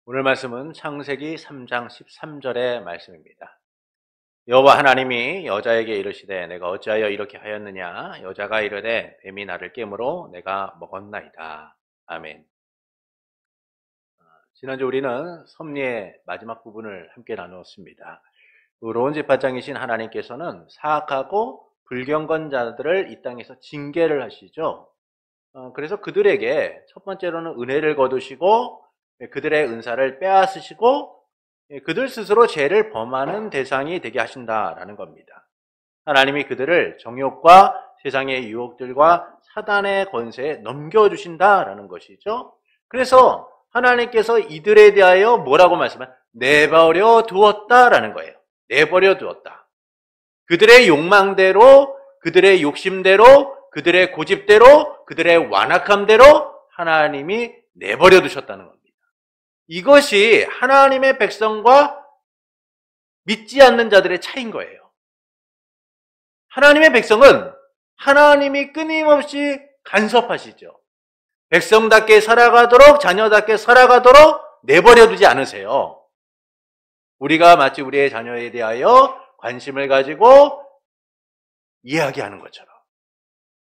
오늘 말씀은 창세기 3장 13절의 말씀입니다. 여호와 하나님이 여자에게 이르시되 내가 어찌하여 이렇게 하였느냐? 여자가 이르되 뱀이 나를 깨므로 내가 먹었나이다. 아멘. 지난주 우리는 섭리의 마지막 부분을 함께 나누었습니다. 의로운 재판장이신 하나님께서는 사악하고 불경건자들을 이 땅에서 징계를 하시죠. 그래서 그들에게 첫 번째로는 은혜를 거두시고 그들의 은사를 빼앗으시고 그들 스스로 죄를 범하는 대상이 되게 하신다라는 겁니다. 하나님이 그들을 정욕과 세상의 유혹들과 사단의 권세에 넘겨주신다라는 것이죠. 그래서 하나님께서 이들에 대하여 뭐라고 말씀하면 내버려 두었다라는 거예요. 내버려 두었다. 그들의 욕망대로, 그들의 욕심대로, 그들의 고집대로, 그들의 완악함대로 하나님이 내버려 두셨다는 겁니다. 이것이 하나님의 백성과 믿지 않는 자들의 차이인 거예요. 하나님의 백성은 하나님이 끊임없이 간섭하시죠. 백성답게 살아가도록, 자녀답게 살아가도록 내버려 두지 않으세요. 우리가 마치 우리의 자녀에 대하여 관심을 가지고 이야기하는 것처럼.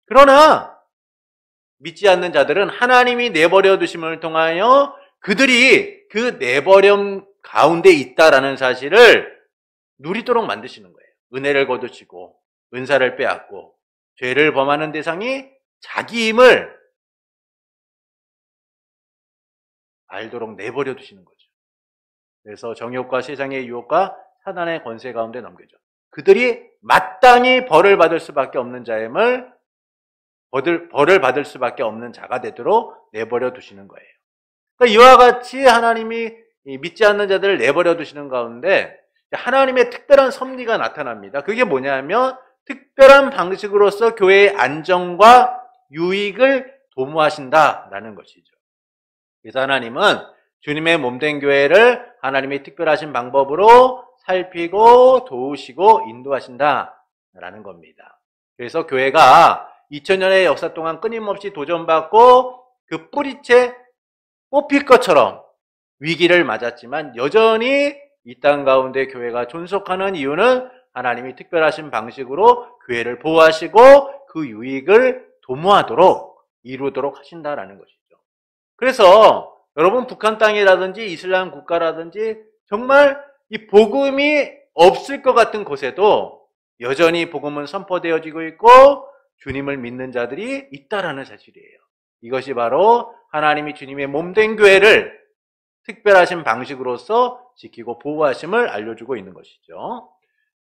그러나 믿지 않는 자들은 하나님이 내버려 두심을 통하여 그들이 그 내버림 가운데 있다라는 사실을 누리도록 만드시는 거예요. 은혜를 거두시고 은사를 빼앗고 죄를 범하는 대상이 자기임을 알도록 내버려 두시는 거죠. 그래서 정욕과 세상의 유혹과 사단의 권세 가운데 넘겨져. 그들이 마땅히 벌을 받을 수밖에 없는 자임을 벌을 받을 수밖에 없는 자가 되도록 내버려 두시는 거예요. 그러니까 이와 같이 하나님이 믿지 않는 자들을 내버려 두시는 가운데 하나님의 특별한 섭리가 나타납니다. 그게 뭐냐면 특별한 방식으로서 교회의 안정과 유익을 도모하신다라는 것이죠. 그래서 하나님은 주님의 몸된 교회를 하나님이 특별하신 방법으로 살피고 도우시고 인도하신다라는 겁니다. 그래서 교회가 2000년의 역사 동안 끊임없이 도전받고 그 뿌리채 뽑힐 것처럼 위기를 맞았지만 여전히 이 땅 가운데 교회가 존속하는 이유는 하나님이 특별하신 방식으로 교회를 보호하시고 그 유익을 도모하도록 이루도록 하신다라는 것이죠. 그래서 여러분 북한 땅이라든지 이슬람 국가라든지 정말 이 복음이 없을 것 같은 곳에도 여전히 복음은 선포되어지고 있고 주님을 믿는 자들이 있다라는 사실이에요. 이것이 바로 하나님이 주님의 몸된 교회를 특별하신 방식으로서 지키고 보호하심을 알려주고 있는 것이죠.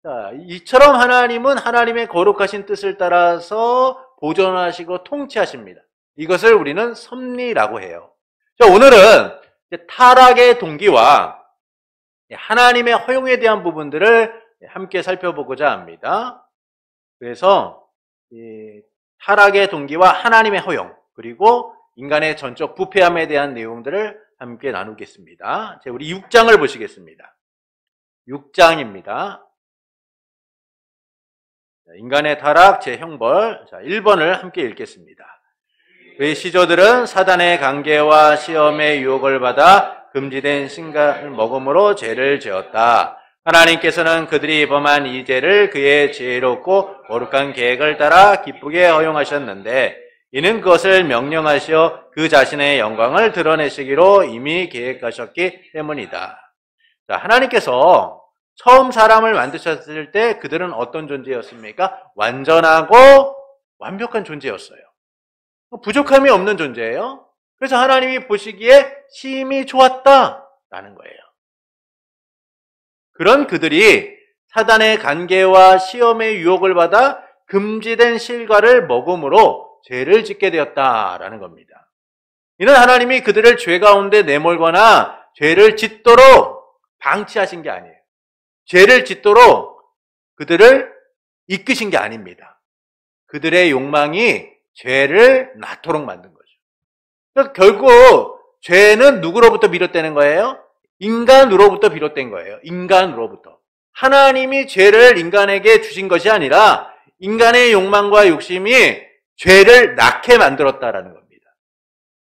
자, 이처럼 하나님은 하나님의 거룩하신 뜻을 따라서 보존하시고 통치하십니다. 이것을 우리는 섭리라고 해요. 자, 오늘은 타락의 동기와 하나님의 허용에 대한 부분들을 함께 살펴보고자 합니다. 그래서 타락의 동기와 하나님의 허용, 그리고 인간의 전적 부패함에 대한 내용들을 함께 나누겠습니다. 우리 6장을 보시겠습니다. 6장입니다. 인간의 타락, 제 형벌. 1번을 함께 읽겠습니다. 그의 시조들은 사단의 관계와 시험의 유혹을 받아 금지된 신간을 먹음으로 죄를 지었다. 하나님께서는 그들이 범한 이 죄를 그의 지혜롭고 거룩한 계획을 따라 기쁘게 허용하셨는데 이는 그것을 명령하시어 그 자신의 영광을 드러내시기로 이미 계획하셨기 때문이다. 자, 하나님께서 처음 사람을 만드셨을 때 그들은 어떤 존재였습니까? 완전하고 완벽한 존재였어요. 부족함이 없는 존재예요. 그래서 하나님이 보시기에 심히 좋았다라는 거예요. 그런 그들이 사단의 관계와 시험의 유혹을 받아 금지된 실과를 먹음으로 죄를 짓게 되었다라는 겁니다. 이는 하나님이 그들을 죄 가운데 내몰거나 죄를 짓도록 방치하신 게 아니에요. 죄를 짓도록 그들을 이끄신 게 아닙니다. 그들의 욕망이 죄를 낳도록 만든 거죠. 그러니까 결국 죄는 누구로부터 비롯되는 거예요? 인간으로부터 비롯된 거예요. 인간으로부터. 하나님이 죄를 인간에게 주신 것이 아니라 인간의 욕망과 욕심이 죄를 낳게 만들었다라는 겁니다.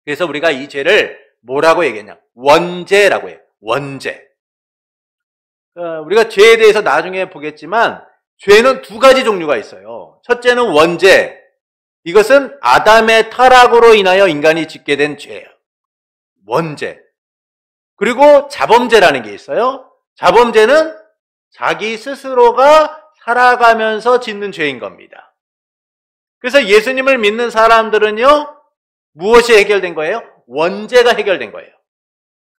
그래서 우리가 이 죄를 뭐라고 얘기했냐? 원죄라고 해요. 원죄. 우리가 죄에 대해서 나중에 보겠지만 죄는 두 가지 종류가 있어요. 첫째는 원죄. 이것은 아담의 타락으로 인하여 인간이 짓게 된 죄예요. 원죄. 그리고 자범죄라는 게 있어요. 자범죄는 자기 스스로가 살아가면서 짓는 죄인 겁니다. 그래서 예수님을 믿는 사람들은요, 무엇이 해결된 거예요? 원죄가 해결된 거예요.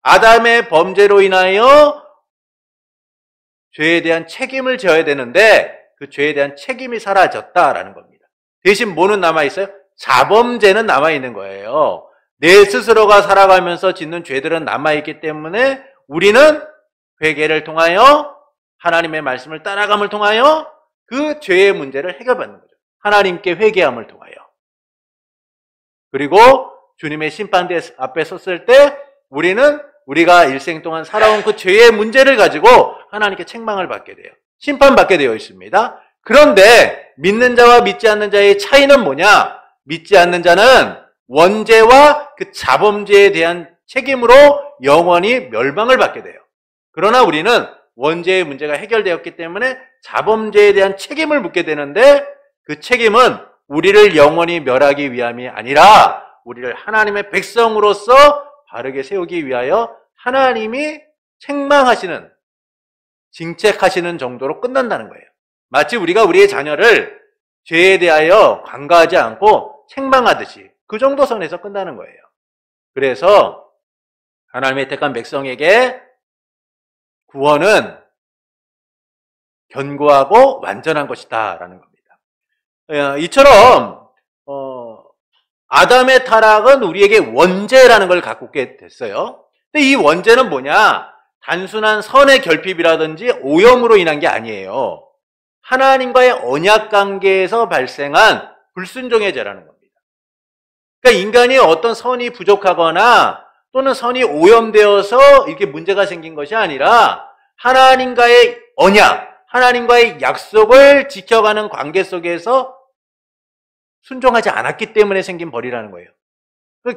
아담의 범죄로 인하여 죄에 대한 책임을 져야 되는데 그 죄에 대한 책임이 사라졌다라는 겁니다. 대신 뭐는 남아있어요? 자범죄는 남아있는 거예요. 내 스스로가 살아가면서 짓는 죄들은 남아있기 때문에 우리는 회개를 통하여 하나님의 말씀을 따라감을 통하여 그 죄의 문제를 해결받는 거죠. 하나님께 회개함을 통하여. 그리고 주님의 심판대 앞에 섰을 때 우리는 우리가 일생 동안 살아온 그 죄의 문제를 가지고 하나님께 책망을 받게 돼요. 심판받게 되어 있습니다. 그런데 믿는 자와 믿지 않는 자의 차이는 뭐냐? 믿지 않는 자는 원죄와 그 자범죄에 대한 책임으로 영원히 멸망을 받게 돼요. 그러나 우리는 원죄의 문제가 해결되었기 때문에 자범죄에 대한 책임을 묻게 되는데 그 책임은 우리를 영원히 멸하기 위함이 아니라 우리를 하나님의 백성으로서 바르게 세우기 위하여 하나님이 책망하시는, 징책하시는 정도로 끝난다는 거예요. 마치 우리가 우리의 자녀를 죄에 대하여 관가하지 않고 책망하듯이 그 정도 선에서 끝나는 거예요. 그래서 하나님의 택한 백성에게 구원은 견고하고 완전한 것이다 라는 겁니다. 이처럼 아담의 타락은 우리에게 원죄라는 걸 갖고 오게 됐어요. 근데 이 원죄는 뭐냐? 단순한 선의 결핍이라든지 오염으로 인한 게 아니에요. 하나님과의 언약 관계에서 발생한 불순종의 죄라는 겁니다. 그러니까 인간이 어떤 선이 부족하거나 또는 선이 오염되어서 이렇게 문제가 생긴 것이 아니라 하나님과의 언약, 하나님과의 약속을 지켜가는 관계 속에서 순종하지 않았기 때문에 생긴 벌이라는 거예요.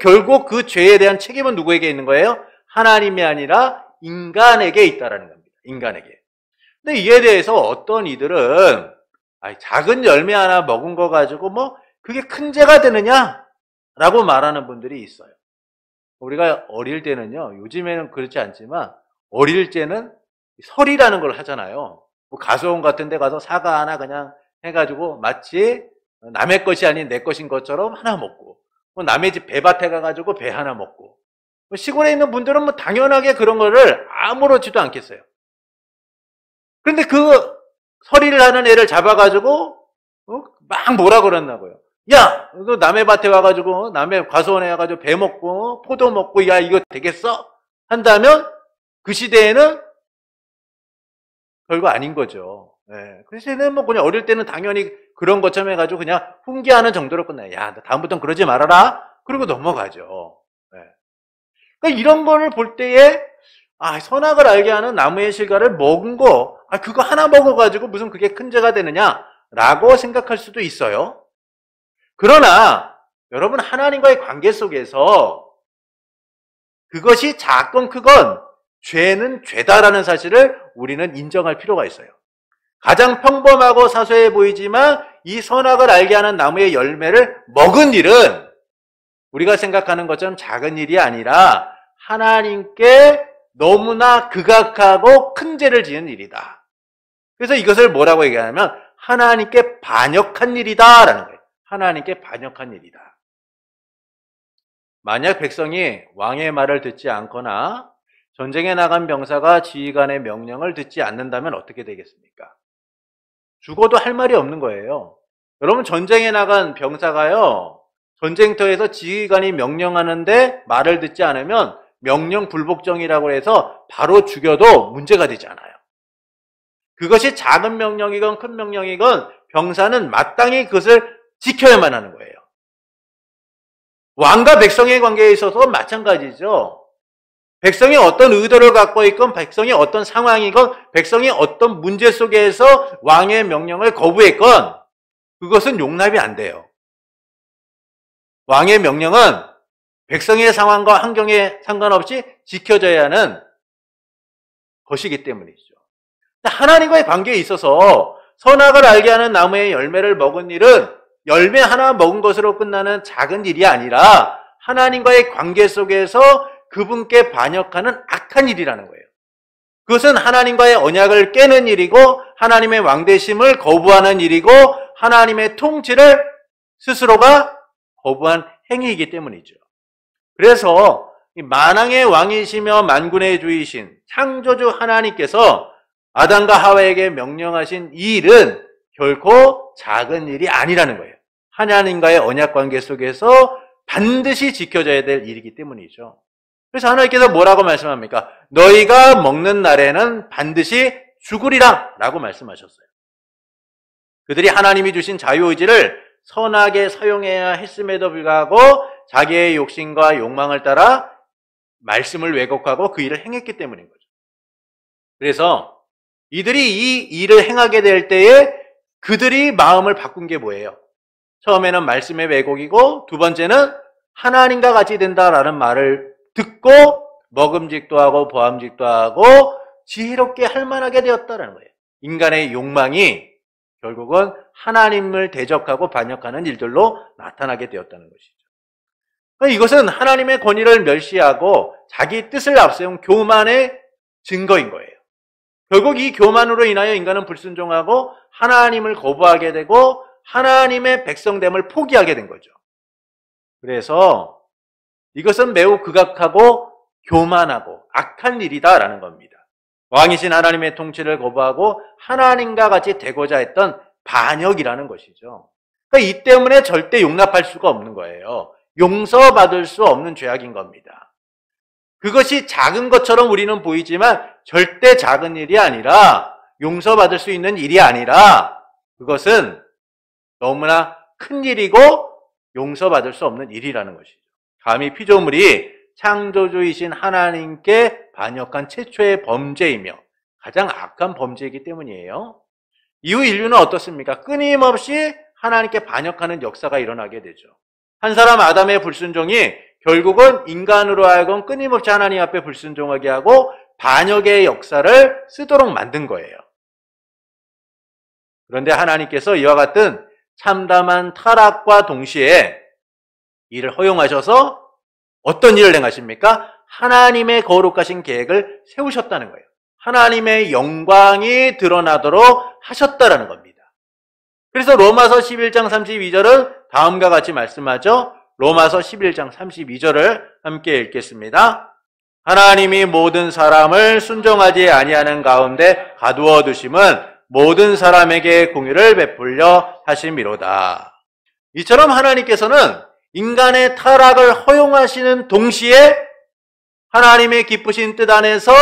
결국 그 죄에 대한 책임은 누구에게 있는 거예요? 하나님이 아니라 인간에게 있다라는 겁니다. 인간에게. 근데 이에 대해서 어떤 이들은 작은 열매 하나 먹은 거 가지고 뭐 그게 큰 죄가 되느냐라고 말하는 분들이 있어요. 우리가 어릴 때는요, 요즘에는 그렇지 않지만 어릴 때는 설이라는 걸 하잖아요. 뭐 가수원 같은 데 가서 사과 하나 그냥 해가지고 마치 남의 것이 아닌 내 것인 것처럼 하나 먹고, 뭐 남의 집 배밭에 가가지고 배 하나 먹고, 뭐 시골에 있는 분들은 뭐 당연하게 그런 거를 아무렇지도 않겠어요. 그런데 그 서리를 하는 애를 잡아가지고 막 뭐라 그랬나고요. 야, 너 남의 밭에 와가지고 남의 과수원에 와가지고 배 먹고 포도 먹고 야 이거 되겠어? 한다면 그 시대에는 별거 아닌 거죠. 네. 그 시대는 뭐 그냥 어릴 때는 당연히 그런 것처럼 해가지고 그냥 훈계하는 정도로 끝나요. 야, 다음부터는 그러지 말아라. 그리고 넘어가죠. 네. 그러니까 이런 거를 볼 때에 선악을 알게 하는 나무의 실과를 먹은 거, 그거 하나 먹어가지고 무슨 그게 큰 죄가 되느냐라고 생각할 수도 있어요. 그러나 여러분, 하나님과의 관계 속에서 그것이 작건 크건 죄는 죄다라는 사실을 우리는 인정할 필요가 있어요. 가장 평범하고 사소해 보이지만 이 선악을 알게 하는 나무의 열매를 먹은 일은 우리가 생각하는 것처럼 작은 일이 아니라 하나님께 너무나 극악하고 큰 죄를 지은 일이다. 그래서 이것을 뭐라고 얘기하냐면 하나님께 반역한 일이다라는 거예요. 하나님께 반역한 일이다. 만약 백성이 왕의 말을 듣지 않거나 전쟁에 나간 병사가 지휘관의 명령을 듣지 않는다면 어떻게 되겠습니까? 죽어도 할 말이 없는 거예요. 여러분, 전쟁에 나간 병사가요, 전쟁터에서 지휘관이 명령하는데 말을 듣지 않으면 명령 불복종이라고 해서 바로 죽여도 문제가 되지 않아요. 그것이 작은 명령이건 큰 명령이건 병사는 마땅히 그것을 지켜야만 하는 거예요. 왕과 백성의 관계에 있어서 마찬가지죠. 백성이 어떤 의도를 갖고 있건, 백성이 어떤 상황이건, 백성이 어떤 문제 속에서 왕의 명령을 거부했건 그것은 용납이 안 돼요. 왕의 명령은 백성의 상황과 환경에 상관없이 지켜져야 하는 것이기 때문이죠. 하나님과의 관계에 있어서 선악을 알게 하는 나무의 열매를 먹은 일은 열매 하나 먹은 것으로 끝나는 작은 일이 아니라 하나님과의 관계 속에서 그분께 반역하는 악한 일이라는 거예요. 그것은 하나님과의 언약을 깨는 일이고 하나님의 왕되심을 거부하는 일이고 하나님의 통치를 스스로가 거부한 행위이기 때문이죠. 그래서 만왕의 왕이시며 만군의 주이신 창조주 하나님께서 아담과 하와에게 명령하신 이 일은 결코 작은 일이 아니라는 거예요. 하나님과의 언약 관계 속에서 반드시 지켜져야 될 일이기 때문이죠. 그래서 하나님께서 뭐라고 말씀합니까? 너희가 먹는 날에는 반드시 죽으리라 라고 말씀하셨어요. 그들이 하나님이 주신 자유의지를 선하게 사용해야 했음에도 불구하고 자기의 욕심과 욕망을 따라 말씀을 왜곡하고 그 일을 행했기 때문인 거죠. 그래서 이들이 이 일을 행하게 될 때에 그들이 마음을 바꾼 게 뭐예요? 처음에는 말씀의 왜곡이고 두 번째는 하나님과 같이 된다라는 말을 듣고 먹음직도 하고 보암직도 하고 지혜롭게 할 만하게 되었다는 거예요. 인간의 욕망이 결국은 하나님을 대적하고 반역하는 일들로 나타나게 되었다는 것이죠. 이것은 하나님의 권위를 멸시하고 자기 뜻을 앞세운 교만의 증거인 거예요. 결국 이 교만으로 인하여 인간은 불순종하고 하나님을 거부하게 되고 하나님의 백성됨을 포기하게 된 거죠. 그래서 이것은 매우 극악하고 교만하고 악한 일이다라는 겁니다. 왕이신 하나님의 통치를 거부하고 하나님과 같이 되고자 했던 반역이라는 것이죠. 그러니까 이 때문에 절대 용납할 수가 없는 거예요. 용서받을 수 없는 죄악인 겁니다. 그것이 작은 것처럼 우리는 보이지만 절대 작은 일이 아니라 용서받을 수 있는 일이 아니라 그것은 너무나 큰 일이고 용서받을 수 없는 일이라는 것이죠. 감히 피조물이 창조주이신 하나님께 반역한 최초의 범죄이며 가장 악한 범죄이기 때문이에요. 이후 인류는 어떻습니까? 끊임없이 하나님께 반역하는 역사가 일어나게 되죠. 한 사람 아담의 불순종이 결국은 인간으로 하여금 끊임없이 하나님 앞에 불순종하게 하고 반역의 역사를 쓰도록 만든 거예요. 그런데 하나님께서 이와 같은 참담한 타락과 동시에 이를 허용하셔서 어떤 일을 행하십니까? 하나님의 거룩하신 계획을 세우셨다는 거예요. 하나님의 영광이 드러나도록 하셨다라는 겁니다. 그래서 로마서 11장 32절은 다음과 같이 말씀하죠. 로마서 11장 32절을 함께 읽겠습니다. 하나님이 모든 사람을 순종하지 아니하는 가운데 가두어 두심은 모든 사람에게 공의를 베풀려 하심이로다. 이처럼 하나님께서는 인간의 타락을 허용하시는 동시에 하나님의 기쁘신 뜻 안에서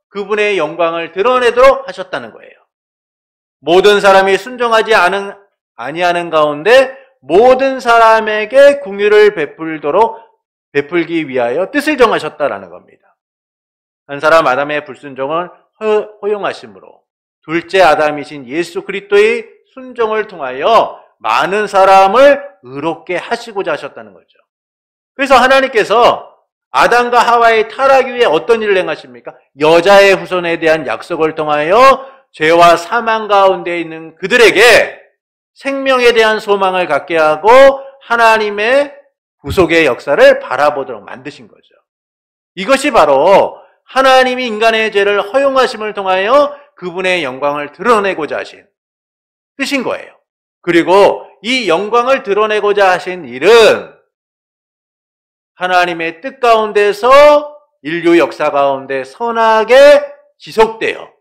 그분의 영광을 드러내도록 하셨다는 거예요. 모든 사람이 순종하지 아니하는 가운데 모든 사람에게 공의를 베풀기 위하여 뜻을 정하셨다라는 겁니다. 한 사람 아담의 불순종을 허용하심으로 둘째 아담이신 예수 그리스도의 순종을 통하여 많은 사람을 의롭게 하시고자 하셨다는 거죠. 그래서 하나님께서 아담과 하와의 타락 위에 어떤 일을 행하십니까? 여자의 후손에 대한 약속을 통하여 죄와 사망 가운데 있는 그들에게 생명에 대한 소망을 갖게 하고 하나님의 구속의 역사를 바라보도록 만드신 거죠. 이것이 바로 하나님이 인간의 죄를 허용하심을 통하여 그분의 영광을 드러내고자 하신 뜻인 거예요. 그리고 이 영광을 드러내고자 하신 일은 하나님의 뜻 가운데서 인류 역사 가운데 선하게 지속되어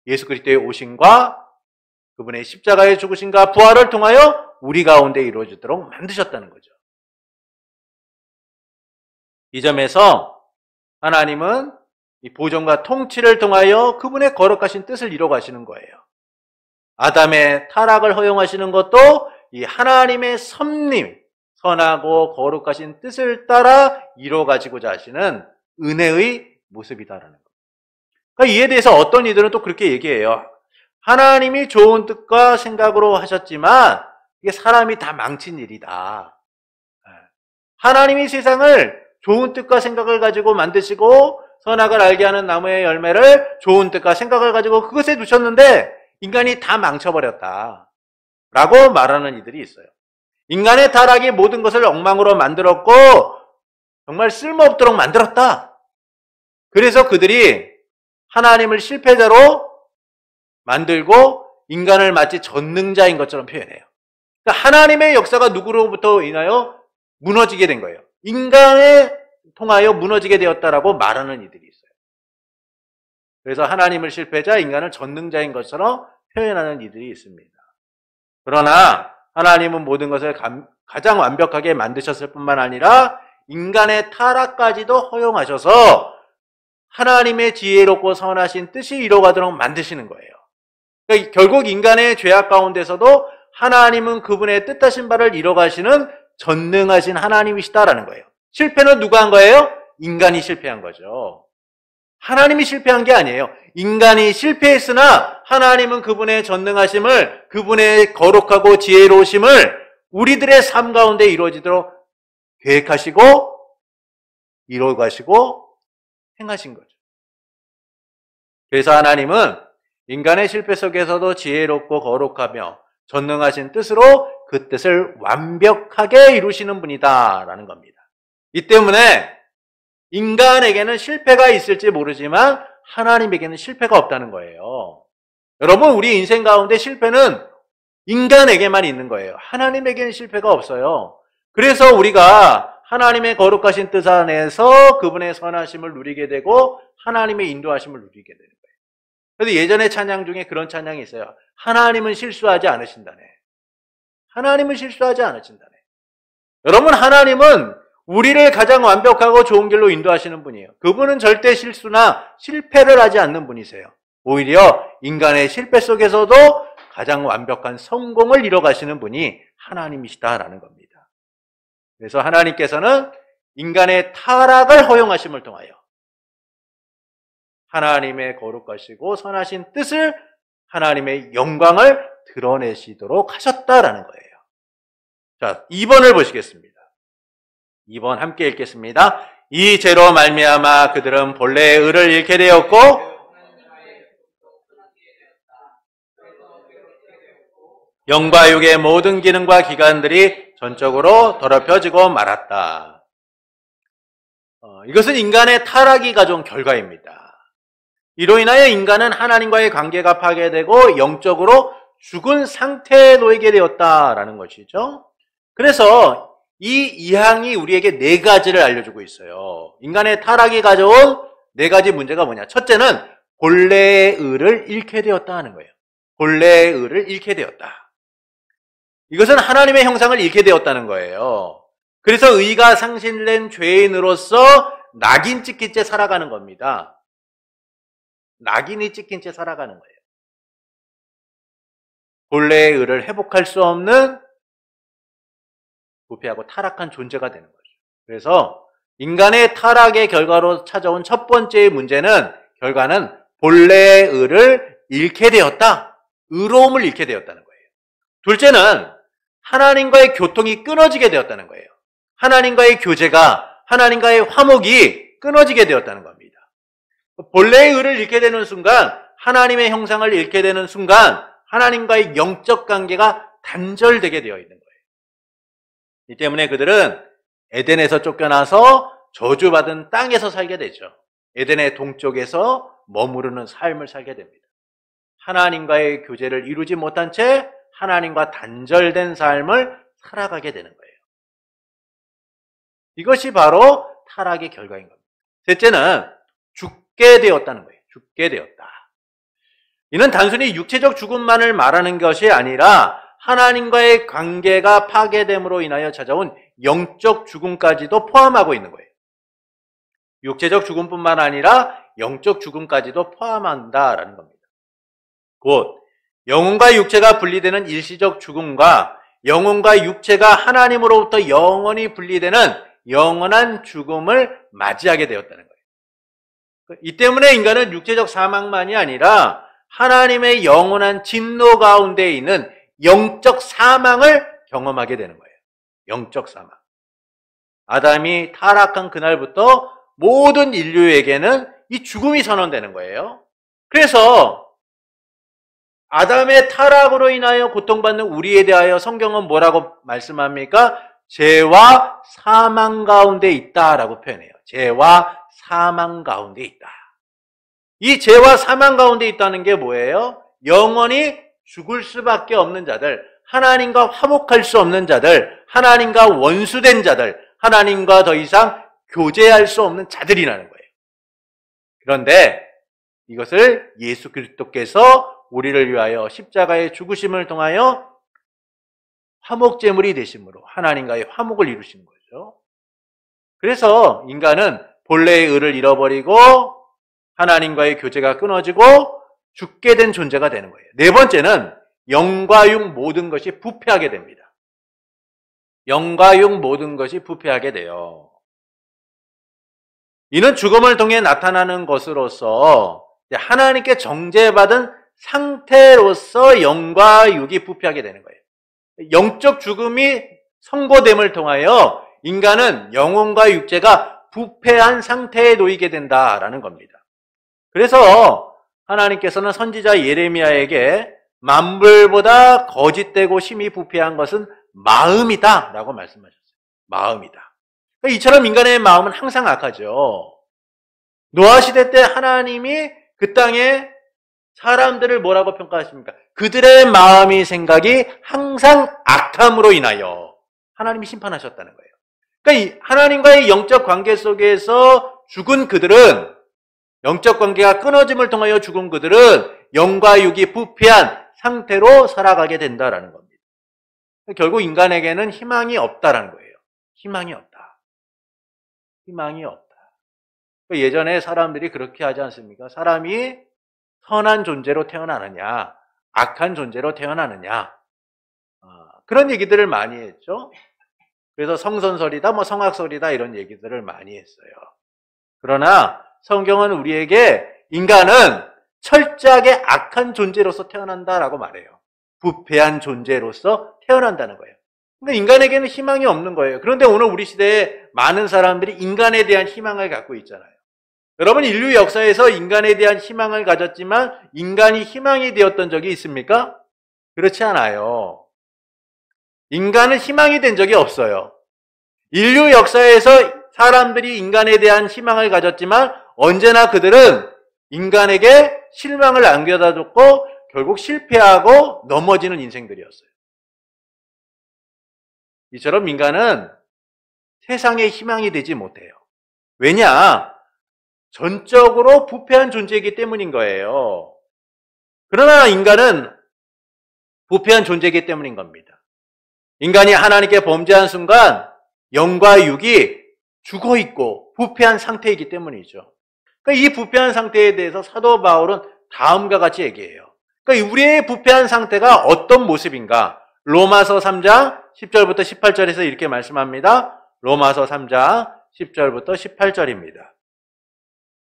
예수 그리스도의 오심과 그분의 십자가의 죽으심과 부활을 통하여 우리 가운데 이루어지도록 만드셨다는 거죠. 이 점에서 하나님은 이 보존과 통치를 통하여 그분의 거룩하신 뜻을 이루어가시는 거예요. 아담의 타락을 허용하시는 것도 이 하나님의 섭림, 선하고 거룩하신 뜻을 따라 이루어가시고자 하시는 은혜의 모습이다라는 겁니다. 그러니까 이에 대해서 어떤 이들은 또 그렇게 얘기해요. 하나님이 좋은 뜻과 생각으로 하셨지만 이게 사람이 다 망친 일이다. 하나님이 세상을 좋은 뜻과 생각을 가지고 만드시고 선악을 알게 하는 나무의 열매를 좋은 뜻과 생각을 가지고 그것에 두셨는데 인간이 다 망쳐버렸다 라고 말하는 이들이 있어요. 인간의 타락이 모든 것을 엉망으로 만들었고 정말 쓸모없도록 만들었다. 그래서 그들이 하나님을 실패자로 만들고 인간을 마치 전능자인 것처럼 표현해요. 그러니까 하나님의 역사가 누구로부터 인하여 무너지게 된 거예요. 인간에 통하여 무너지게 되었다라고 말하는 이들이 있어요. 그래서 하나님을 실패자, 인간을 전능자인 것처럼 표현하는 이들이 있습니다. 그러나 하나님은 모든 것을 가장 완벽하게 만드셨을 뿐만 아니라 인간의 타락까지도 허용하셔서 하나님의 지혜롭고 선하신 뜻이 이루어가도록 만드시는 거예요. 그러니까 결국 인간의 죄악 가운데서도 하나님은 그분의 뜻하신 바를 이뤄가시는 전능하신 하나님이시다라는 거예요. 실패는 누가 한 거예요? 인간이 실패한 거죠. 하나님이 실패한 게 아니에요. 인간이 실패했으나 하나님은 그분의 전능하심을, 그분의 거룩하고 지혜로우심을 우리들의 삶 가운데 이루어지도록 계획하시고 이루어가시고 행하신 거죠. 그래서 하나님은 인간의 실패 속에서도 지혜롭고 거룩하며 전능하신 뜻으로 그 뜻을 완벽하게 이루시는 분이다라는 겁니다. 이 때문에 인간에게는 실패가 있을지 모르지만 하나님에게는 실패가 없다는 거예요. 여러분, 우리 인생 가운데 실패는 인간에게만 있는 거예요. 하나님에게는 실패가 없어요. 그래서 우리가 하나님의 거룩하신 뜻 안에서 그분의 선하심을 누리게 되고 하나님의 인도하심을 누리게 되는 거예요. 그래서 예전에 찬양 중에 그런 찬양이 있어요. 하나님은 실수하지 않으신다네. 하나님은 실수하지 않으신다네. 여러분, 하나님은 우리를 가장 완벽하고 좋은 길로 인도하시는 분이에요. 그분은 절대 실수나 실패를 하지 않는 분이세요. 오히려 인간의 실패 속에서도 가장 완벽한 성공을 이뤄가시는 분이 하나님이시다라는 겁니다. 그래서 하나님께서는 인간의 타락을 허용하심을 통하여 하나님의 거룩하시고 선하신 뜻을, 하나님의 영광을 드러내시도록 하셨다라는 거예요. 자, 2번을 보시겠습니다. 2번 함께 읽겠습니다. 이 죄로 말미암아 그들은 본래의 의를 잃게 되었고 영과 육의 모든 기능과 기관들이 전적으로 더럽혀지고 말았다. 이것은 인간의 타락이 가져온 결과입니다. 이로 인하여 인간은 하나님과의 관계가 파괴되고 영적으로 죽은 상태에 놓이게 되었다라는 것이죠. 그래서 이 이항이 우리에게 4가지를 알려주고 있어요. 인간의 타락이 가져온 4가지 문제가 뭐냐? 첫째는 본래의 의를 잃게 되었다 하는 거예요. 본래의 의를 잃게 되었다. 이것은 하나님의 형상을 잃게 되었다는 거예요. 그래서 의가 상실된 죄인으로서 낙인 찍힌 채 살아가는 겁니다. 낙인이 찍힌 채 살아가는 거예요. 본래의 의를 회복할 수 없는 부패하고 타락한 존재가 되는 거죠. 그래서 인간의 타락의 결과로 찾아온 첫 번째 문제는, 결과는 본래의 의를 잃게 되었다. 의로움을 잃게 되었다는 거예요. 둘째는 하나님과의 교통이 끊어지게 되었다는 거예요. 하나님과의 교제가, 하나님과의 화목이 끊어지게 되었다는 겁니다. 본래의 의를 잃게 되는 순간, 하나님의 형상을 잃게 되는 순간 하나님과의 영적 관계가 단절되게 되어 있는 거예요. 이 때문에 그들은 에덴에서 쫓겨나서 저주받은 땅에서 살게 되죠. 에덴의 동쪽에서 머무르는 삶을 살게 됩니다. 하나님과의 교제를 이루지 못한 채 하나님과 단절된 삶을 살아가게 되는 거예요. 이것이 바로 타락의 결과인 겁니다. 셋째는 죽게 되었다는 거예요. 죽게 되었다. 이는 단순히 육체적 죽음만을 말하는 것이 아니라 하나님과의 관계가 파괴됨으로 인하여 찾아온 영적 죽음까지도 포함하고 있는 거예요. 육체적 죽음뿐만 아니라 영적 죽음까지도 포함한다라는 겁니다. 곧 영혼과 육체가 분리되는 일시적 죽음과 영혼과 육체가 하나님으로부터 영원히 분리되는 영원한 죽음을 맞이하게 되었다는 거예요. 이 때문에 인간은 육체적 사망만이 아니라 하나님의 영원한 진노 가운데 있는 영적 사망을 경험하게 되는 거예요. 영적 사망. 아담이 타락한 그날부터 모든 인류에게는 이 죽음이 선언되는 거예요. 그래서 아담의 타락으로 인하여 고통받는 우리에 대하여 성경은 뭐라고 말씀합니까? 죄와 사망 가운데 있다라고 표현해요. 죄와 사망 가운데 있다. 이 죄와 사망 가운데 있다는 게 뭐예요? 영원히 죽을 수밖에 없는 자들, 하나님과 화목할 수 없는 자들, 하나님과 원수된 자들, 하나님과 더 이상 교제할 수 없는 자들이라는 거예요. 그런데 이것을 예수 그리스도께서 우리를 위하여 십자가의 죽으심을 통하여 화목제물이 되심으로 하나님과의 화목을 이루신 거죠. 그래서 인간은 본래의 의를 잃어버리고 하나님과의 교제가 끊어지고 죽게 된 존재가 되는 거예요. 네 번째는 영과 육 모든 것이 부패하게 됩니다. 영과 육 모든 것이 부패하게 돼요. 이는 죽음을 통해 나타나는 것으로서 하나님께 정죄받은 상태로서 영과 육이 부패하게 되는 거예요. 영적 죽음이 선고됨을 통하여 인간은 영혼과 육체가 부패한 상태에 놓이게 된다라는 겁니다. 그래서 하나님께서는 선지자 예레미야에게 만물보다 거짓되고 심히 부패한 것은 마음이다 라고 말씀하셨어요. 마음이다. 이처럼 인간의 마음은 항상 악하죠. 노아 시대 때 하나님이 그 땅에 사람들을 뭐라고 평가하십니까? 그들의 마음이 생각이 항상 악함으로 인하여 하나님이 심판하셨다는 거예요. 그러니까 하나님과의 영적 관계 속에서 죽은 그들은, 영적 관계가 끊어짐을 통하여 죽은 그들은 영과 육이 부패한 상태로 살아가게 된다라는 겁니다. 결국 인간에게는 희망이 없다라는 거예요. 희망이 없다. 희망이 없다. 예전에 사람들이 그렇게 하지 않습니까? 사람이 선한 존재로 태어나느냐, 악한 존재로 태어나느냐, 그런 얘기들을 많이 했죠. 그래서 성선설이다, 성악설이다 이런 얘기들을 많이 했어요. 그러나 성경은 우리에게 인간은 철저하게 악한 존재로서 태어난다라고 말해요. 부패한 존재로서 태어난다는 거예요. 그러니까 인간에게는 희망이 없는 거예요. 그런데 오늘 우리 시대에 많은 사람들이 인간에 대한 희망을 갖고 있잖아요. 여러분, 인류 역사에서 인간에 대한 희망을 가졌지만 인간이 희망이 되었던 적이 있습니까? 그렇지 않아요. 인간은 희망이 된 적이 없어요. 인류 역사에서 사람들이 인간에 대한 희망을 가졌지만 언제나 그들은 인간에게 실망을 안겨다 줬고 결국 실패하고 넘어지는 인생들이었어요. 이처럼 인간은 세상의 희망이 되지 못해요. 왜냐? 전적으로 부패한 존재이기 때문인 거예요. 그러나 인간은 부패한 존재이기 때문인 겁니다. 인간이 하나님께 범죄한 순간 영과 육이 죽어있고 부패한 상태이기 때문이죠. 그러니까 이 부패한 상태에 대해서 사도 바울은 다음과 같이 얘기해요. 그러니까 우리의 부패한 상태가 어떤 모습인가? 로마서 3장 10절부터 18절에서 이렇게 말씀합니다. 로마서 3장 10절부터 18절입니다.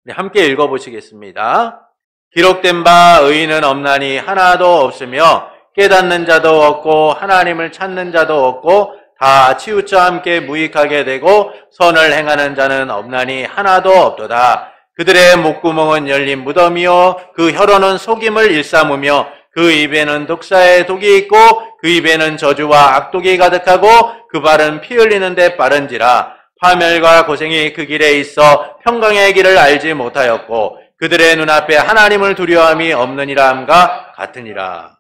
함께 읽어보시겠습니다. 기록된 바 의인은 없나니 하나도 없으며 깨닫는 자도 없고 하나님을 찾는 자도 없고 다 치우쳐 함께 무익하게 되고 선을 행하는 자는 없나니 하나도 없도다. 그들의 목구멍은 열린 무덤이요 그 혀로는 속임을 일삼으며 그 입에는 독사의 독이 있고 그 입에는 저주와 악독이 가득하고 그 발은 피 흘리는 데 빠른지라. 파멸과 고생이 그 길에 있어 평강의 길을 알지 못하였고 그들의 눈앞에 하나님을 두려움이 없느니라 함과 같으니라.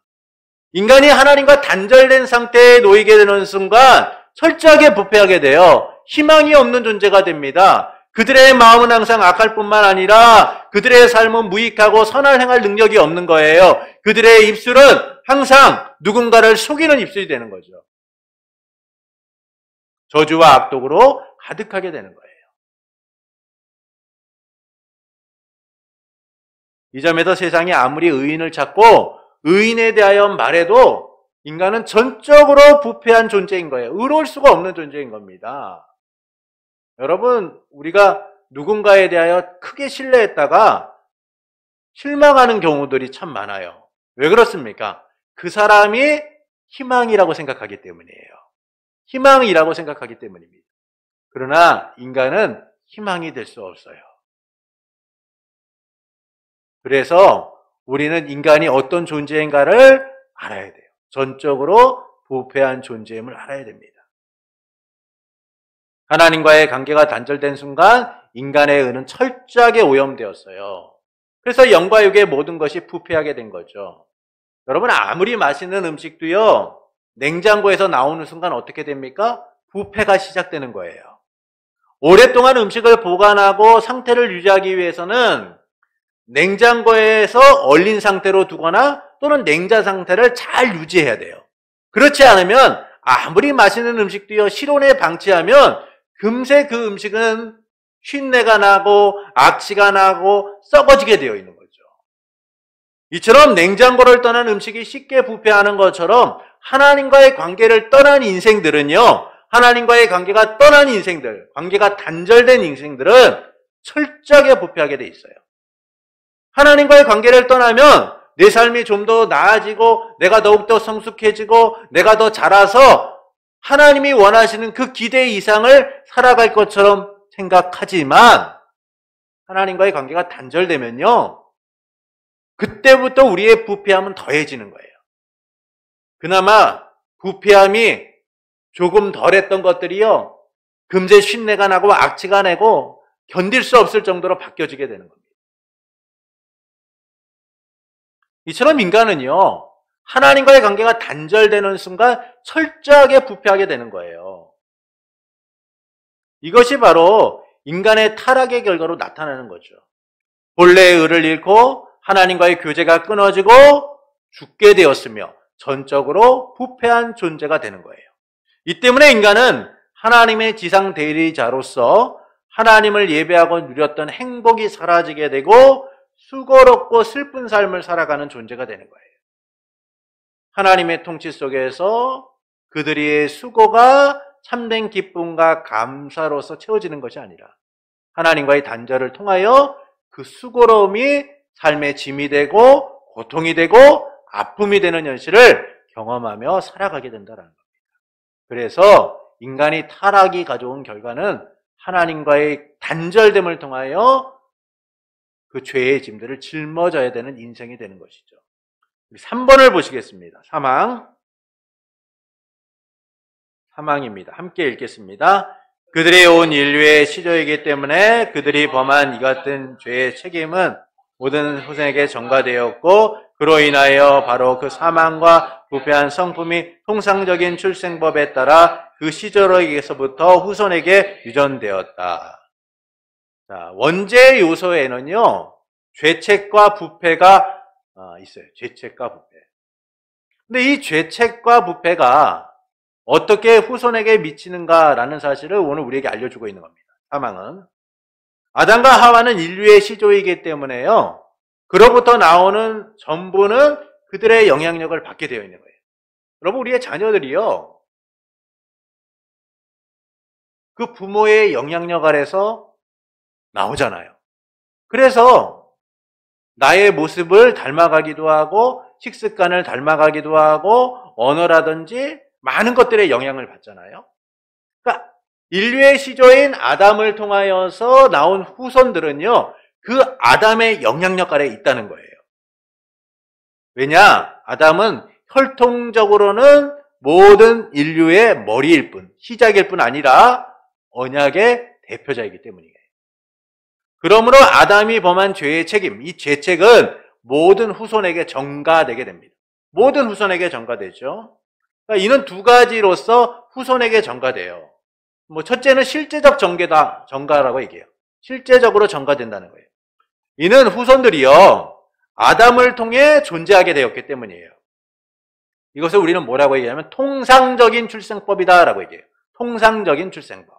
인간이 하나님과 단절된 상태에 놓이게 되는 순간 철저하게 부패하게 되어 희망이 없는 존재가 됩니다. 그들의 마음은 항상 악할 뿐만 아니라 그들의 삶은 무익하고 선을 행할 능력이 없는 거예요. 그들의 입술은 항상 누군가를 속이는 입술이 되는 거죠. 저주와 악독으로 가득하게 되는 거예요. 이 점에서 세상이 아무리 의인을 찾고 의인에 대하여 말해도 인간은 전적으로 부패한 존재인 거예요. 의로울 수가 없는 존재인 겁니다. 여러분, 우리가 누군가에 대하여 크게 신뢰했다가 실망하는 경우들이 참 많아요. 왜 그렇습니까? 그 사람이 희망이라고 생각하기 때문이에요. 희망이라고 생각하기 때문입니다. 그러나 인간은 희망이 될 수 없어요. 그래서 우리는 인간이 어떤 존재인가를 알아야 돼요. 전적으로 부패한 존재임을 알아야 됩니다. 하나님과의 관계가 단절된 순간 인간의 의는 철저하게 오염되었어요. 그래서 영과 육의 모든 것이 부패하게 된 거죠. 여러분, 아무리 맛있는 음식도요, 냉장고에서 나오는 순간 어떻게 됩니까? 부패가 시작되는 거예요. 오랫동안 음식을 보관하고 상태를 유지하기 위해서는 냉장고에서 얼린 상태로 두거나 또는 냉장 상태를 잘 유지해야 돼요. 그렇지 않으면 아무리 맛있는 음식도요, 실온에 방치하면 금세 그 음식은 쉰내가 나고 악취가 나고 썩어지게 되어 있는 거죠. 이처럼 냉장고를 떠난 음식이 쉽게 부패하는 것처럼 하나님과의 관계를 떠난 인생들은요, 하나님과의 관계가 떠난 인생들, 관계가 단절된 인생들은 철저하게 부패하게 돼 있어요. 하나님과의 관계를 떠나면 내 삶이 좀 더 나아지고 내가 더욱더 성숙해지고 내가 더 자라서 하나님이 원하시는 그 기대 이상을 살아갈 것처럼 생각하지만 하나님과의 관계가 단절되면요, 그때부터 우리의 부패함은 더해지는 거예요. 그나마 부패함이 조금 덜했던 것들이요, 금세 쉰내가 나고 악취가 나고 견딜 수 없을 정도로 바뀌어지게 되는 겁니다. 이처럼 인간은요, 하나님과의 관계가 단절되는 순간 철저하게 부패하게 되는 거예요. 이것이 바로 인간의 타락의 결과로 나타나는 거죠. 본래의 의를 잃고 하나님과의 교제가 끊어지고 죽게 되었으며 전적으로 부패한 존재가 되는 거예요. 이 때문에 인간은 하나님의 지상 대리자로서 하나님을 예배하고 누렸던 행복이 사라지게 되고 수고롭고 슬픈 삶을 살아가는 존재가 되는 거예요. 하나님의 통치 속에서 그들의 수고가 참된 기쁨과 감사로서 채워지는 것이 아니라 하나님과의 단절을 통하여 그 수고로움이 삶의 짐이 되고 고통이 되고 아픔이 되는 현실을 경험하며 살아가게 된다는 겁니다. 그래서 인간이 타락이 가져온 결과는 하나님과의 단절됨을 통하여 그 죄의 짐들을 짊어져야 되는 인생이 되는 것이죠. 3번을 보시겠습니다. 사망입니다. 함께 읽겠습니다. 그들이 온 인류의 시조이기 때문에 그들이 범한 이 같은 죄의 책임은 모든 후손에게 전가되었고 그로 인하여 바로 그 사망과 부패한 성품이 통상적인 출생법에 따라 그 시조에게서부터 후손에게 유전되었다. 자, 원죄 요소에는요, 죄책과 부패가 있어요. 죄책과 부패. 근데 이 죄책과 부패가 어떻게 후손에게 미치는가라는 사실을 오늘 우리에게 알려주고 있는 겁니다. 사망은. 아담과 하와는 인류의 시조이기 때문에요, 그로부터 나오는 전부는 그들의 영향력을 받게 되어 있는 거예요. 여러분, 우리의 자녀들이요, 그 부모의 영향력 아래서 나오잖아요. 그래서 나의 모습을 닮아가기도 하고 식습관을 닮아가기도 하고 언어라든지 많은 것들의 영향을 받잖아요. 그러니까 인류의 시조인 아담을 통하여서 나온 후손들은요, 그 아담의 영향력 아래에 있다는 거예요. 왜냐? 아담은 혈통적으로는 모든 인류의 머리일 뿐, 시작일 뿐 아니라 언약의 대표자이기 때문이에요. 그러므로 아담이 범한 죄의 책임, 이 죄책은 모든 후손에게 전가되게 됩니다. 모든 후손에게 전가되죠. 그러니까 이는 두 가지로서 후손에게 전가돼요. 첫째는 실제적 전가라고 얘기해요. 실제적으로 전가된다는 거예요. 이는 후손들이요, 아담을 통해 존재하게 되었기 때문이에요. 이것을 우리는 뭐라고 얘기하냐면 통상적인 출생법이다라고 얘기해요. 통상적인 출생법.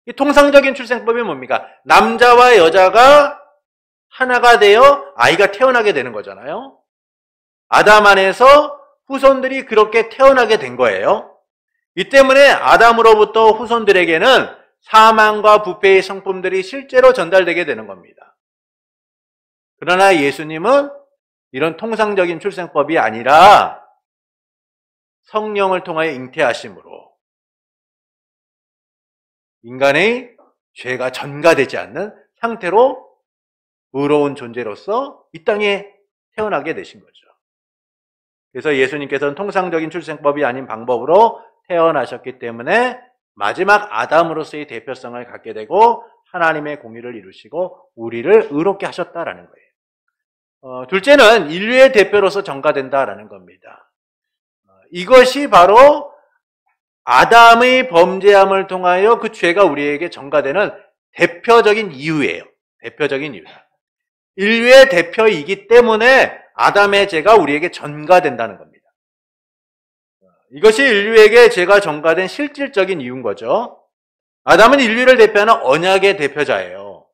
이 통상적인 출생법이 뭡니까? 남자와 여자가 하나가 되어 아이가 태어나게 되는 거잖아요. 아담 안에서 후손들이 그렇게 태어나게 된 거예요. 이 때문에 아담으로부터 후손들에게는 사망과 부패의 성품들이 실제로 전달되게 되는 겁니다. 그러나 예수님은 이런 통상적인 출생법이 아니라 성령을 통하여 잉태하심으로 인간의 죄가 전가되지 않는 상태로 의로운 존재로서 이 땅에 태어나게 되신 거죠. 그래서 예수님께서는 통상적인 출생법이 아닌 방법으로 태어나셨기 때문에 마지막 아담으로서의 대표성을 갖게 되고 하나님의 공의를 이루시고 우리를 의롭게 하셨다라는 거예요. 둘째는 인류의 대표로서 전가된다라는 겁니다. 이것이 바로 아담의 범죄함을 통하여 그 죄가 우리에게 전가되는 대표적인 이유예요. 대표적인 이유다. 인류의 대표이기 때문에 아담의 죄가 우리에게 전가된다는 겁니다. 이것이 인류에게 죄가 전가된 실질적인 이유인 거죠. 아담은 인류를 대표하는 언약의 대표자예요.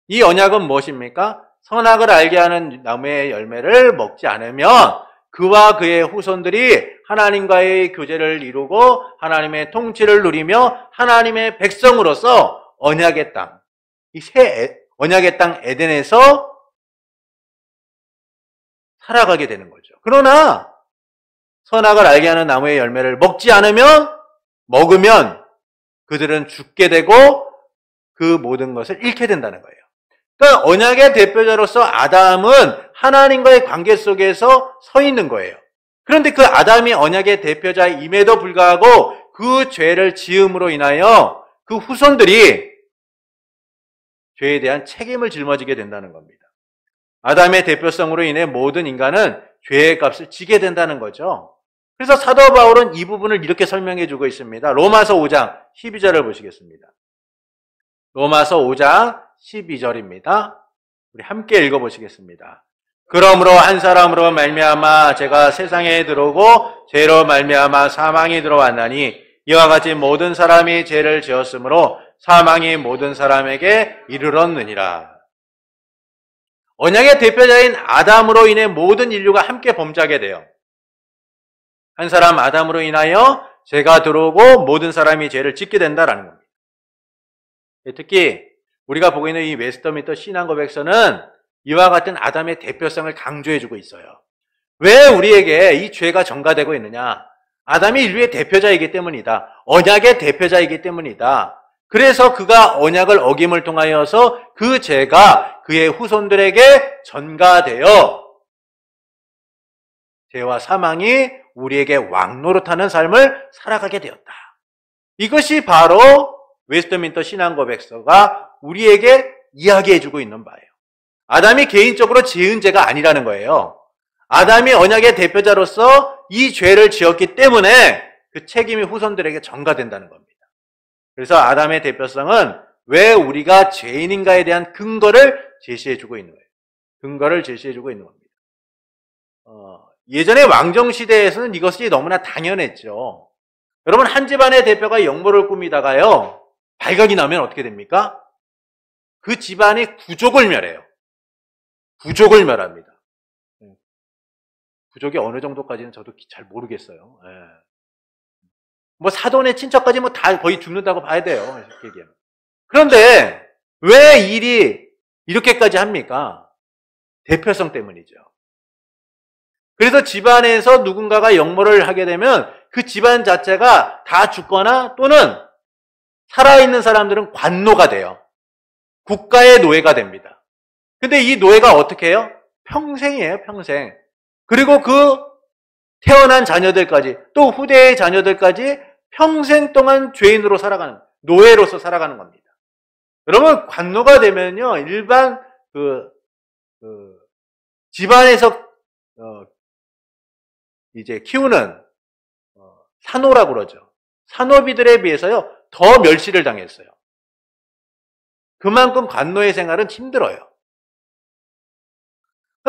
이 언약은 무엇입니까? 선악을 알게 하는 나무의 열매를 먹지 않으면 그와 그의 후손들이 하나님과의 교제를 이루고 하나님의 통치를 누리며 하나님의 백성으로서 언약의 땅, 이 새 언약의 땅 에덴에서 살아가게 되는 거죠. 그러나 선악을 알게 하는 나무의 열매를 먹으면 그들은 죽게 되고 그 모든 것을 잃게 된다는 거예요. 그러니까 언약의 대표자로서 아담은 하나님과의 관계 속에서 서 있는 거예요. 그런데 그 아담이 언약의 대표자임에도 불구하고 그 죄를 지음으로 인하여 그 후손들이 죄에 대한 책임을 짊어지게 된다는 겁니다. 아담의 대표성으로 인해 모든 인간은 죄의 값을 지게 된다는 거죠. 그래서 사도 바울은 이 부분을 이렇게 설명해 주고 있습니다. 로마서 5장 12절을 보시겠습니다. 로마서 5장 12절입니다. 우리 함께 읽어보시겠습니다. 그러므로 한 사람으로 말미암아 죄가 세상에 들어오고 죄로 말미암아 사망이 들어왔나니 이와 같이 모든 사람이 죄를 지었으므로 사망이 모든 사람에게 이르렀느니라. 언약의 대표자인 아담으로 인해 모든 인류가 함께 범죄하게 돼요. 한 사람 아담으로 인하여 죄가 들어오고 모든 사람이 죄를 짓게 된다라는 겁니다. 특히 우리가 보고 있는 이 웨스터민스터 신앙고백서는 이와 같은 아담의 대표성을 강조해주고 있어요. 왜 우리에게 이 죄가 전가되고 있느냐? 아담이 인류의 대표자이기 때문이다. 언약의 대표자이기 때문이다. 그래서 그가 언약을 어김을 통하여서 그 죄가 그의 후손들에게 전가되어 죄와 사망이 우리에게 왕노릇하는 삶을 살아가게 되었다. 이것이 바로 웨스트민스터 신앙고백서가 우리에게 이야기해주고 있는 바예요. 아담이 개인적으로 지은 죄가 아니라는 거예요. 아담이 언약의 대표자로서 이 죄를 지었기 때문에 그 책임이 후손들에게 전가된다는 겁니다. 그래서 아담의 대표성은 왜 우리가 죄인인가에 대한 근거를 제시해주고 있는 거예요. 근거를 제시해주고 있는 겁니다. 예전의 왕정시대에서는 이것이 너무나 당연했죠. 여러분, 한 집안의 대표가 역모를 꾸미다가요, 발각이 나면 어떻게 됩니까? 그 집안이 부족을 멸해요. 부족을 멸합니다. 부족이 어느 정도까지는 저도 잘 모르겠어요. 뭐 사돈의 친척까지 뭐 다 거의 죽는다고 봐야 돼요. 이렇게 얘기하면. 그런데 왜 일이 이렇게까지 합니까? 대표성 때문이죠. 그래서 집안에서 누군가가 역모를 하게 되면 그 집안 자체가 다 죽거나 또는 살아있는 사람들은 관노가 돼요. 국가의 노예가 됩니다. 근데 이 노예가 어떻게 해요? 평생이에요, 평생. 그리고 그 태어난 자녀들까지 또 후대의 자녀들까지 평생 동안 죄인으로 살아가는, 노예로서 살아가는 겁니다. 여러분, 관노가 되면요, 일반 집안에서 이제 키우는 산호라고 그러죠. 산호비들에 비해서요, 더 멸시를 당했어요. 그만큼 관노의 생활은 힘들어요.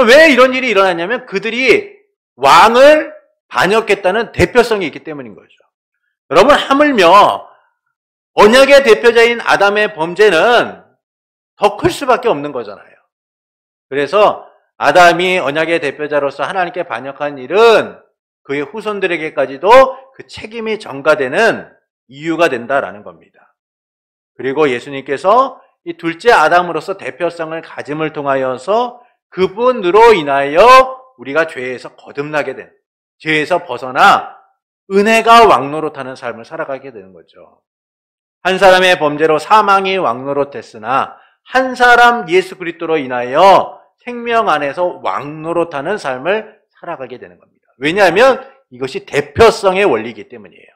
왜 이런 일이 일어났냐면 그들이 왕을 반역했다는 대표성이 있기 때문인 거죠. 여러분, 하물며 언약의 대표자인 아담의 범죄는 더 클 수밖에 없는 거잖아요. 그래서 아담이 언약의 대표자로서 하나님께 반역한 일은 그의 후손들에게까지도 그 책임이 전가되는 이유가 된다라는 겁니다. 그리고 예수님께서 이 둘째 아담으로서 대표성을 가짐을 통하여서 그분으로 인하여 우리가 죄에서 거듭나게 된, 죄에서 벗어나 은혜가 왕노릇하는 삶을 살아가게 되는 거죠. 한 사람의 범죄로 사망이 왕노릇했으나 한 사람 예수 그리스도로 인하여 생명 안에서 왕노릇하는 삶을 살아가게 되는 겁니다. 왜냐하면 이것이 대표성의 원리이기 때문이에요.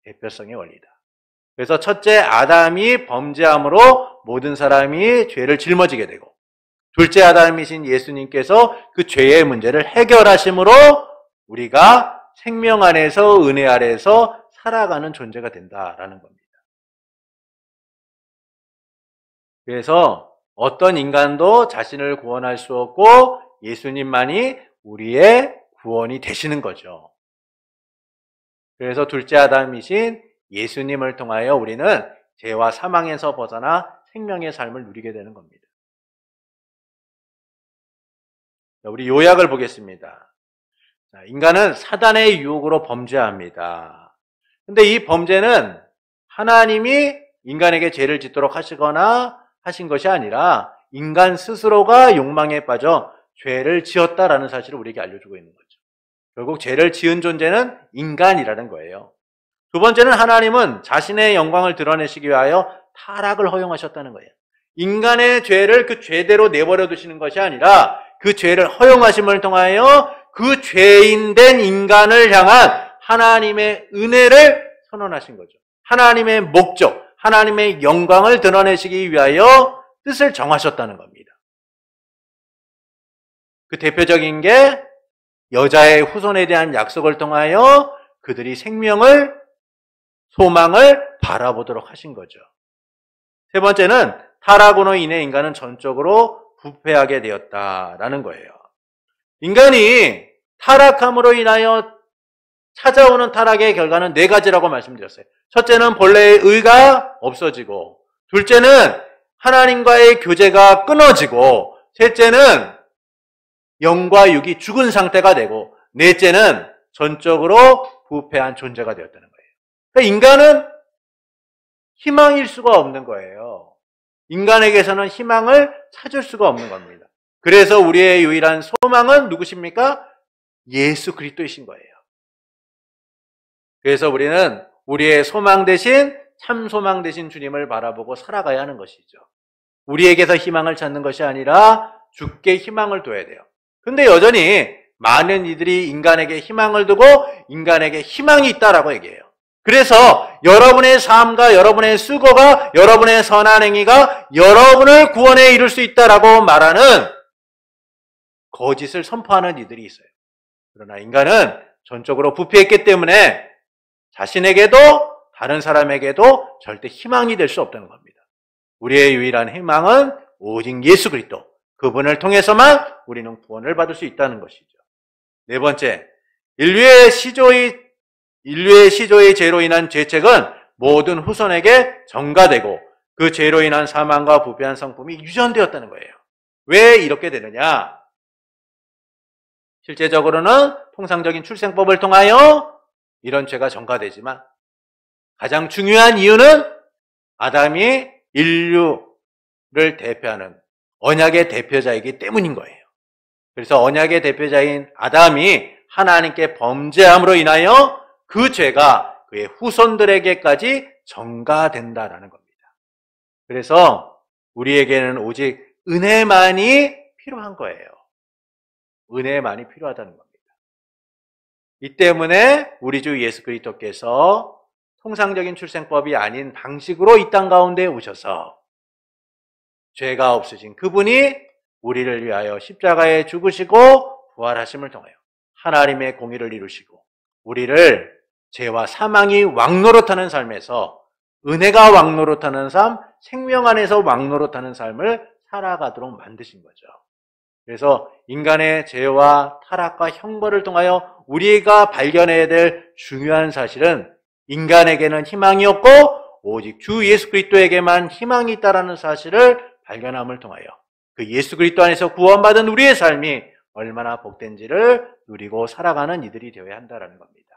대표성의 원리다. 그래서 첫째, 아담이 범죄함으로 모든 사람이 죄를 짊어지게 되고, 둘째 아담이신 예수님께서 그 죄의 문제를 해결하심으로 우리가 생명 안에서 은혜 아래에서 살아가는 존재가 된다라는 겁니다. 그래서 어떤 인간도 자신을 구원할 수 없고 예수님만이 우리의 구원이 되시는 거죠. 그래서 둘째 아담이신 예수님을 통하여 우리는 죄와 사망에서 벗어나 생명의 삶을 누리게 되는 겁니다. 우리 요약을 보겠습니다. 인간은 사단의 유혹으로 범죄합니다. 근데 이 범죄는 하나님이 인간에게 죄를 짓도록 하시거나 하신 것이 아니라 인간 스스로가 욕망에 빠져 죄를 지었다라는 사실을 우리에게 알려주고 있는 거죠. 결국 죄를 지은 존재는 인간이라는 거예요. 두 번째는 하나님은 자신의 영광을 드러내시기 위하여 타락을 허용하셨다는 거예요. 인간의 죄를 그 죄대로 내버려 두시는 것이 아니라 그 죄를 허용하심을 통하여 그 죄인된 인간을 향한 하나님의 은혜를 선언하신 거죠. 하나님의 목적, 하나님의 영광을 드러내시기 위하여 뜻을 정하셨다는 겁니다. 그 대표적인 게 여자의 후손에 대한 약속을 통하여 그들이 생명을, 소망을 바라보도록 하신 거죠. 세 번째는 타락으로 인해 인간은 전적으로 부패하게 되었다라는 거예요. 인간이 타락함으로 인하여 찾아오는 타락의 결과는 네 가지라고 말씀드렸어요. 첫째는 본래의 의가 없어지고, 둘째는 하나님과의 교제가 끊어지고, 셋째는 영과 육이 죽은 상태가 되고, 넷째는 전적으로 부패한 존재가 되었다는 거예요. 그러니까 인간은 희망일 수가 없는 거예요. 인간에게서는 희망을 찾을 수가 없는 겁니다. 그래서 우리의 유일한 소망은 누구십니까? 예수 그리스도이신 거예요. 그래서 우리는 우리의 소망 대신 참 소망 되신 주님을 바라보고 살아가야 하는 것이죠. 우리에게서 희망을 찾는 것이 아니라 주께 희망을 둬야 돼요. 근데 여전히 많은 이들이 인간에게 희망을 두고 인간에게 희망이 있다라고 얘기해요. 그래서 여러분의 삶과 여러분의 수고가, 여러분의 선한 행위가 여러분을 구원에 이룰 수 있다라고 말하는 거짓을 선포하는 이들이 있어요. 그러나 인간은 전적으로 부패했기 때문에 자신에게도 다른 사람에게도 절대 희망이 될 수 없다는 겁니다. 우리의 유일한 희망은 오직 예수 그리스도, 그분을 통해서만 우리는 구원을 받을 수 있다는 것이죠. 네 번째, 인류의 시조의 죄로 인한 죄책은 모든 후손에게 전가되고 그 죄로 인한 사망과 부패한 성품이 유전되었다는 거예요. 왜 이렇게 되느냐? 실제적으로는 통상적인 출생법을 통하여 이런 죄가 전가되지만 가장 중요한 이유는 아담이 인류를 대표하는 언약의 대표자이기 때문인 거예요. 그래서 언약의 대표자인 아담이 하나님께 범죄함으로 인하여 그 죄가 그의 후손들에게까지 전가된다라는 겁니다. 그래서 우리에게는 오직 은혜만이 필요한 거예요. 은혜만이 필요하다는 겁니다. 이 때문에 우리 주 예수 그리스도께서 통상적인 출생법이 아닌 방식으로 이 땅 가운데 오셔서 죄가 없으신 그분이 우리를 위하여 십자가에 죽으시고 부활하심을 통하여 하나님의 공의를 이루시고 우리를 죄와 사망이 왕노릇하는 삶에서 은혜가 왕노릇하는 삶, 생명 안에서 왕노릇하는 삶을 살아가도록 만드신 거죠. 그래서 인간의 죄와 타락과 형벌을 통하여 우리가 발견해야 될 중요한 사실은 인간에게는 희망이 없고 오직 주 예수 그리스도에게만 희망이 있다는 사실을 발견함을 통하여 그 예수 그리스도 안에서 구원받은 우리의 삶이 얼마나 복된지를 누리고 살아가는 이들이 되어야 한다는 겁니다.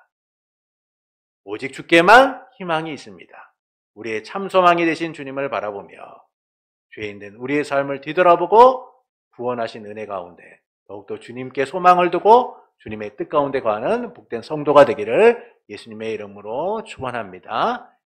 오직 주께만 희망이 있습니다. 우리의 참 소망이 되신 주님을 바라보며 죄인된 우리의 삶을 뒤돌아보고 구원하신 은혜 가운데 더욱더 주님께 소망을 두고 주님의 뜻 가운데 거하는 복된 성도가 되기를 예수님의 이름으로 축원합니다.